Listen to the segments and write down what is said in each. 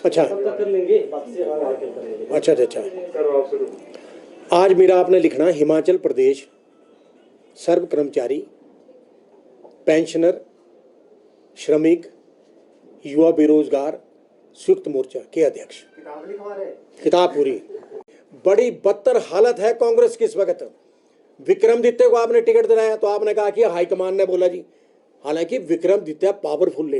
अच्छा कर लेंगे। अच्छा अच्छा। आज मेरा आपने लिखना हिमाचल प्रदेश सर्व कर्मचारी पेंशनर श्रमिक युवा बेरोजगार संयुक्त मोर्चा के अध्यक्ष। किताब पूरी। बड़ी बदतर हालत है कांग्रेस की इस वक्त। विक्रमादित्य को आपने टिकट दिलाया तो आपने कहा कि हाईकमान ने बोला जी। हालांकि विक्रमादित्य पावरफुल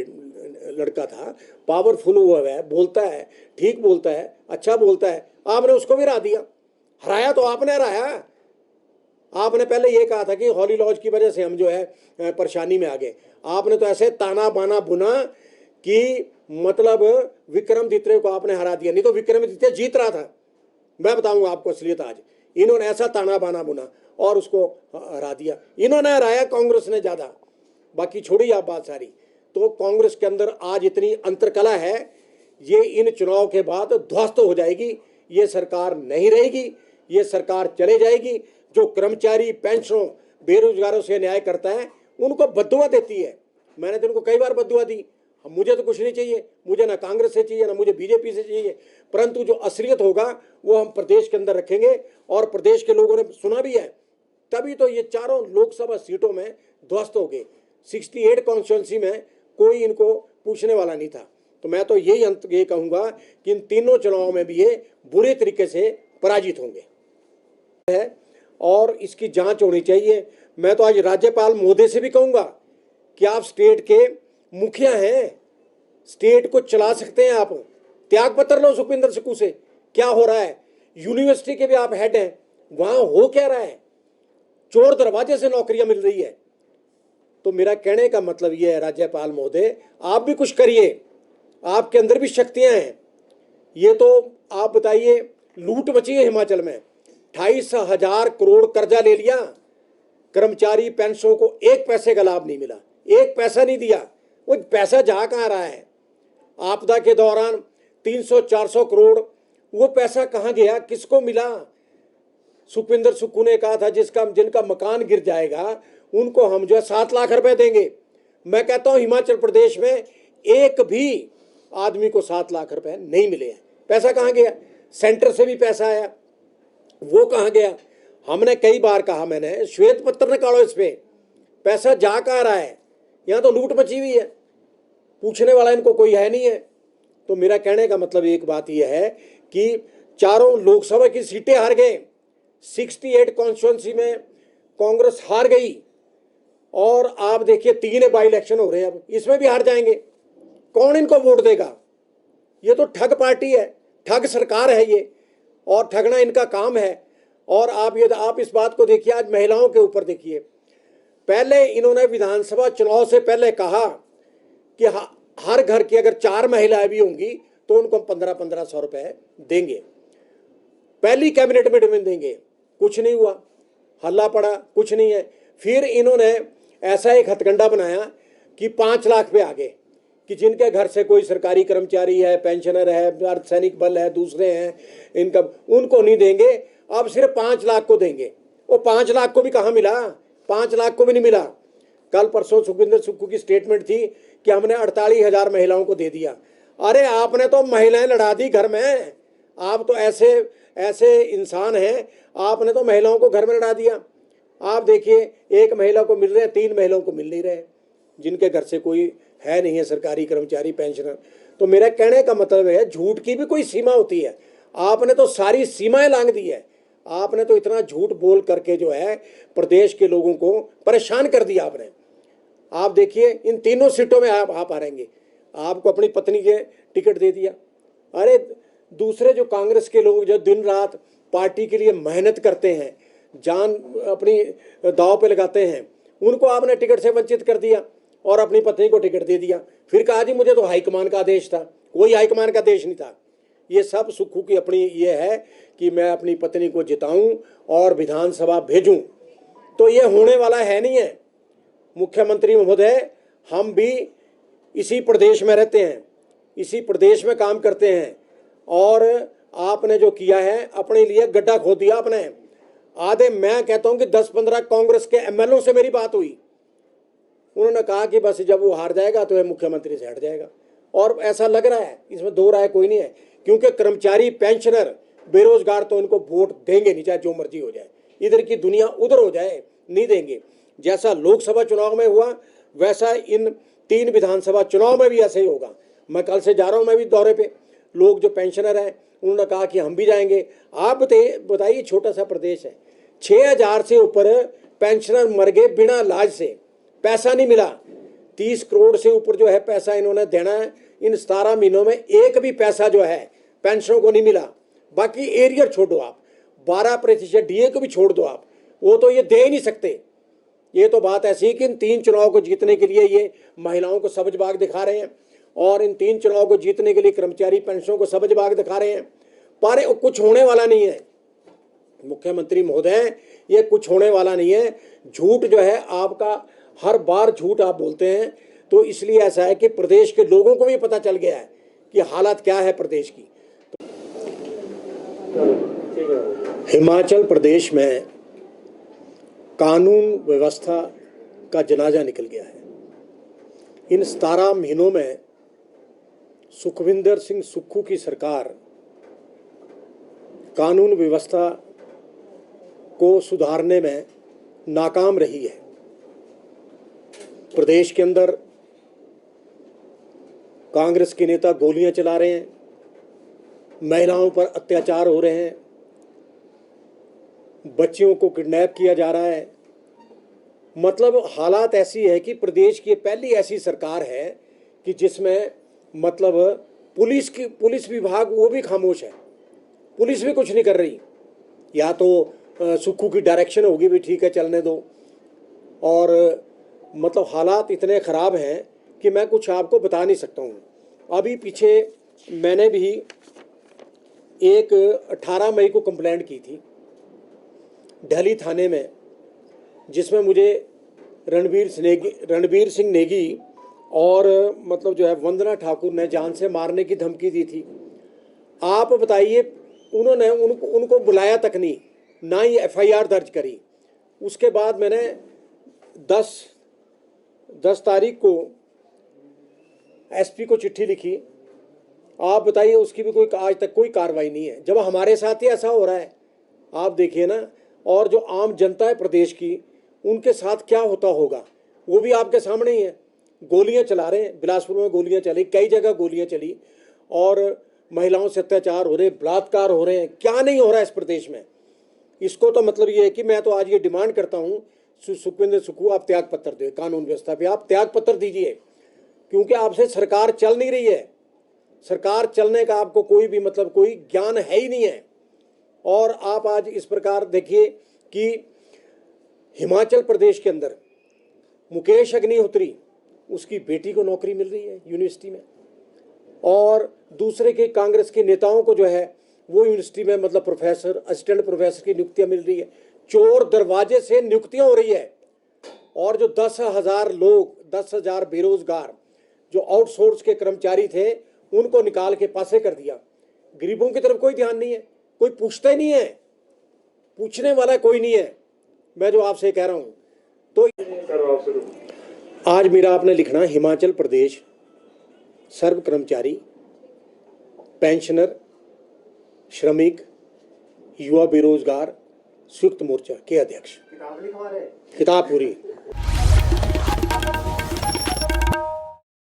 लड़का था, पावरफुल हुआ है, बोलता है, ठीक बोलता है, अच्छा बोलता है। आपने उसको भी हरा दिया। हराया तो आपने हराया। आपने पहले ये कहा था कि हॉली लॉज की वजह से हम जो है परेशानी में आ गए। आपने तो ऐसे ताना बाना बुना कि मतलब विक्रमादित्य को आपने हरा दिया। नहीं तो विक्रमादित्य जीत रहा था। मैं बताऊंगा आपको असलियत आज। इन्होंने ऐसा ताना बाना बुना और उसको हरा दिया। इन्होंने हराया, कांग्रेस ने ज्यादा। बाकी छोड़ी आप बात सारी। तो कांग्रेस के अंदर आज इतनी अंतरकला है, ये इन चुनाव के बाद ध्वस्त हो जाएगी। ये सरकार नहीं रहेगी, ये सरकार चले जाएगी। जो कर्मचारी पेंशनों बेरोजगारों से न्याय करता है उनको बद्दुआ देती है। मैंने तो उनको कई बार बद्दुआ दी। मुझे तो कुछ नहीं चाहिए, मुझे ना कांग्रेस से चाहिए ना मुझे बीजेपी से चाहिए, परंतु जो असलियत होगा वो हम प्रदेश के अंदर रखेंगे। और प्रदेश के लोगों ने सुना भी है, तभी तो ये चारों लोकसभा सीटों में ध्वस्त हो गए। 68 कॉन्स्टिट्यूंसी में कोई इनको पूछने वाला नहीं था। तो मैं तो यही अंत ये कहूंगा कि इन तीनों चुनावों में भी ये बुरे तरीके से पराजित होंगे है और इसकी जांच होनी चाहिए। मैं तो आज राज्यपाल महोदय से भी कहूंगा कि आप स्टेट के मुखिया हैं, स्टेट को चला सकते हैं आप। त्याग पत्र लो सुखविंदर सुक्खू से। क्या हो रहा है? यूनिवर्सिटी के भी आप हेड हैं, वहां हो क्या रहा है? चोर दरवाजे से नौकरियां मिल रही है। तो मेरा कहने का मतलब यह है राज्यपाल महोदय, आप भी कुछ करिए। आपके अंदर भी शक्तियां हैं। ये तो आप बताइए, लूट मची है हिमाचल में। 28,000 करोड़ कर्जा ले लिया। कर्मचारी पेंशनों को एक पैसे का लाभ नहीं मिला, एक पैसा नहीं दिया। वो पैसा जा कहां रहा है? आपदा के दौरान 300-400 करोड़, वो पैसा कहां गया, किसको मिला? सुखविंदर सुक्खू ने कहा था जिनका मकान गिर जाएगा उनको हम जो है 7 लाख रुपए देंगे। मैं कहता हूं हिमाचल प्रदेश में एक भी आदमी को 7 लाख रुपए नहीं मिले हैं। पैसा कहां गया? सेंटर से भी पैसा आया, वो कहां गया? हमने कई बार कहा, मैंने श्वेत पत्र निकालो इस पे, पैसा जा कहां रहा है? यहां तो लूट मची हुई है, पूछने वाला इनको कोई है नहीं है। तो मेरा कहने का मतलब एक बात यह है कि चारों लोकसभा की सीटें हार गए। 68 कॉन्स्टिट्यूंसी में कांग्रेस हार गई। और आप देखिए 3 बाई इलेक्शन हो रहे हैं, अब इसमें भी हार जाएंगे। कौन इनको वोट देगा? ये तो ठग पार्टी है, ठग सरकार है ये, और ठगना इनका काम है। और आप इस बात को देखिए, आज महिलाओं के ऊपर देखिए। पहले इन्होंने विधानसभा चुनाव से पहले कहा कि हर घर की अगर 4 महिलाएं भी होंगी तो उनको 1500 रुपए देंगे, पहली कैबिनेट में देंगे। कुछ नहीं हुआ, हल्ला पड़ा, कुछ नहीं है। फिर इन्होंने ऐसा एक हथकंडा बनाया कि 5 लाख पे आ गए कि जिनके घर से कोई सरकारी कर्मचारी है, पेंशनर है, अर्धसैनिक बल है, दूसरे हैं इनकम, उनको नहीं देंगे, अब सिर्फ 5 लाख को देंगे। वो 5 लाख को भी कहाँ मिला? 5 लाख को भी नहीं मिला। कल परसों सुखविंदर सुक्खू की स्टेटमेंट थी कि हमने 48,000 महिलाओं को दे दिया। अरे आपने तो महिलाएं लड़ा दी घर में। आप तो ऐसे इंसान हैं, आपने तो महिलाओं को घर में लड़ा दिया। आप देखिए, एक महिला को मिल रहे हैं, 3 महिलाओं को मिल नहीं रहे जिनके घर से कोई है नहीं है सरकारी कर्मचारी पेंशनर। तो मेरा कहने का मतलब है, झूठ की भी कोई सीमा होती है। आपने तो सारी सीमाएं लांघ दी है। आपने तो इतना झूठ बोल करके जो है प्रदेश के लोगों को परेशान कर दिया आपने। आप देखिए इन तीनों सीटों में आप हारेंगे। आपको अपनी पत्नी के टिकट दे दिया। अरे दूसरे जो कांग्रेस के लोग जो दिन रात पार्टी के लिए मेहनत करते हैं, जान अपनी दांव पे लगाते हैं, उनको आपने टिकट से वंचित कर दिया और अपनी पत्नी को टिकट दे दिया। फिर कहा जी मुझे तो हाईकमान का आदेश था। कोई हाईकमान का आदेश नहीं था। ये सब सुक्खू की अपनी ये है कि मैं अपनी पत्नी को जिताऊं और विधानसभा भेजूं। तो ये होने वाला है नहीं है। मुख्यमंत्री महोदय, हम भी इसी प्रदेश में रहते हैं, इसी प्रदेश में काम करते हैं, और आपने जो किया है अपने लिए गड्ढा खोद दिया आपने। आधे, मैं कहता हूं कि 10-15 कांग्रेस के एमएलओ से मेरी बात हुई। उन्होंने कहा कि बस जब वो हार जाएगा तो ये मुख्यमंत्री से हट जाएगा। और ऐसा लग रहा है, इसमें दो राय कोई नहीं है, क्योंकि कर्मचारी पेंशनर बेरोजगार तो इनको वोट देंगे नहीं, चाहे जो मर्जी हो जाए, इधर की दुनिया उधर हो जाए, नहीं देंगे। जैसा लोकसभा चुनाव में हुआ वैसा इन 3 विधानसभा चुनाव में भी ऐसे ही होगा। मैं कल से जा रहा हूं, मैं भी दौरे पे। लोग जो पेंशनर हैं उन्होंने कहा कि हम भी जाएंगे। आप बताइए, छोटा सा प्रदेश है, 6000 से ऊपर पेंशनर मर गए बिना इलाज से, पैसा नहीं मिला। 30 करोड़ से ऊपर जो है पैसा इन्होंने देना है, इन 17 महीनों में एक भी पैसा जो है पेंशनों को नहीं मिला। बाकी एरियर छोड़ो आप, 12% डीए को भी छोड़ दो आप, वो तो ये दे ही नहीं सकते। ये तो बात ऐसी है कि इन 3 चुनाव को जीतने के लिए ये महिलाओं को सबज बाग दिखा रहे हैं, और इन 3 चुनाव को जीतने के लिए कर्मचारी पेंशनों को सबज बाग दिखा रहे हैं, पर कुछ होने वाला नहीं है। मुख्यमंत्री महोदय, ये कुछ होने वाला नहीं है। झूठ जो है आपका, हर बार झूठ आप बोलते हैं, तो इसलिए ऐसा है कि प्रदेश के लोगों को भी पता चल गया है कि हालत क्या है प्रदेश की। हिमाचल प्रदेश में कानून व्यवस्था का जनाजा निकल गया है। इन 17 महीनों में सुखविंदर सिंह सुक्खू की सरकार कानून व्यवस्था को सुधारने में नाकाम रही है। प्रदेश के अंदर कांग्रेस के नेता गोलियां चला रहे हैं, महिलाओं पर अत्याचार हो रहे हैं, बच्चियों को किडनैप किया जा रहा है। मतलब हालात ऐसी है कि प्रदेश की पहली ऐसी सरकार है कि जिसमें मतलब पुलिस विभाग वो भी खामोश है, पुलिस भी कुछ नहीं कर रही। या तो सुक्खू की डायरेक्शन होगी भी ठीक है चलने दो, और मतलब हालात इतने ख़राब हैं कि मैं कुछ आपको बता नहीं सकता हूँ। अभी पीछे मैंने भी एक 18 मई को कंप्लेंट की थी दिल्ली थाने में, जिसमें मुझे रणबीर सिंह नेगी और मतलब जो है वंदना ठाकुर ने जान से मारने की धमकी दी थी। आप बताइए, उन्होंने उनको बुलाया तक नहीं, ना ही FIR दर्ज करी। उसके बाद मैंने 10 तारीख को SP को चिट्ठी लिखी। आप बताइए, उसकी भी कोई आज तक कोई कार्रवाई नहीं है। जब हमारे साथ ही ऐसा हो रहा है, आप देखिए ना, और जो आम जनता है प्रदेश की, उनके साथ क्या होता होगा वो भी आपके सामने ही है। गोलियां चला रहे हैं, बिलासपुर में गोलियां चली, कई जगह गोलियां चली, और महिलाओं से अत्याचार हो रहे, बलात्कार हो रहे हैं। क्या नहीं हो रहा है इस प्रदेश में? इसको तो मतलब ये है कि मैं तो आज ये डिमांड करता हूँ, सुखविंदर सुक्खू आप त्याग पत्र दे, कानून व्यवस्था पे आप त्याग पत्र दीजिए, क्योंकि आपसे सरकार चल नहीं रही है। सरकार चलने का आपको कोई भी मतलब कोई ज्ञान है ही नहीं है। और आप आज इस प्रकार देखिए कि हिमाचल प्रदेश के अंदर मुकेश अग्निहोत्री, उसकी बेटी को नौकरी मिल रही है यूनिवर्सिटी में, और दूसरे के कांग्रेस के नेताओं को जो है वो यूनिवर्सिटी में मतलब प्रोफेसर, असिस्टेंट प्रोफेसर की नियुक्तियां मिल रही है। चोर दरवाजे से नियुक्तियां हो रही है। और जो 10,000 लोग, 10,000 बेरोजगार जो आउटसोर्स के कर्मचारी थे, उनको निकाल के पासे कर दिया। गरीबों की तरफ कोई ध्यान नहीं है, कोई पूछता ही नहीं है, पूछने वाला कोई नहीं है। मैं जो आपसे कह रहा हूं, तो आज मेरा आपने लिखना हिमाचल प्रदेश सर्व कर्मचारी, पेंशनर, श्रमिक, युवा बेरोजगार संयुक्त मोर्चा के अध्यक्ष। किताब पूरी।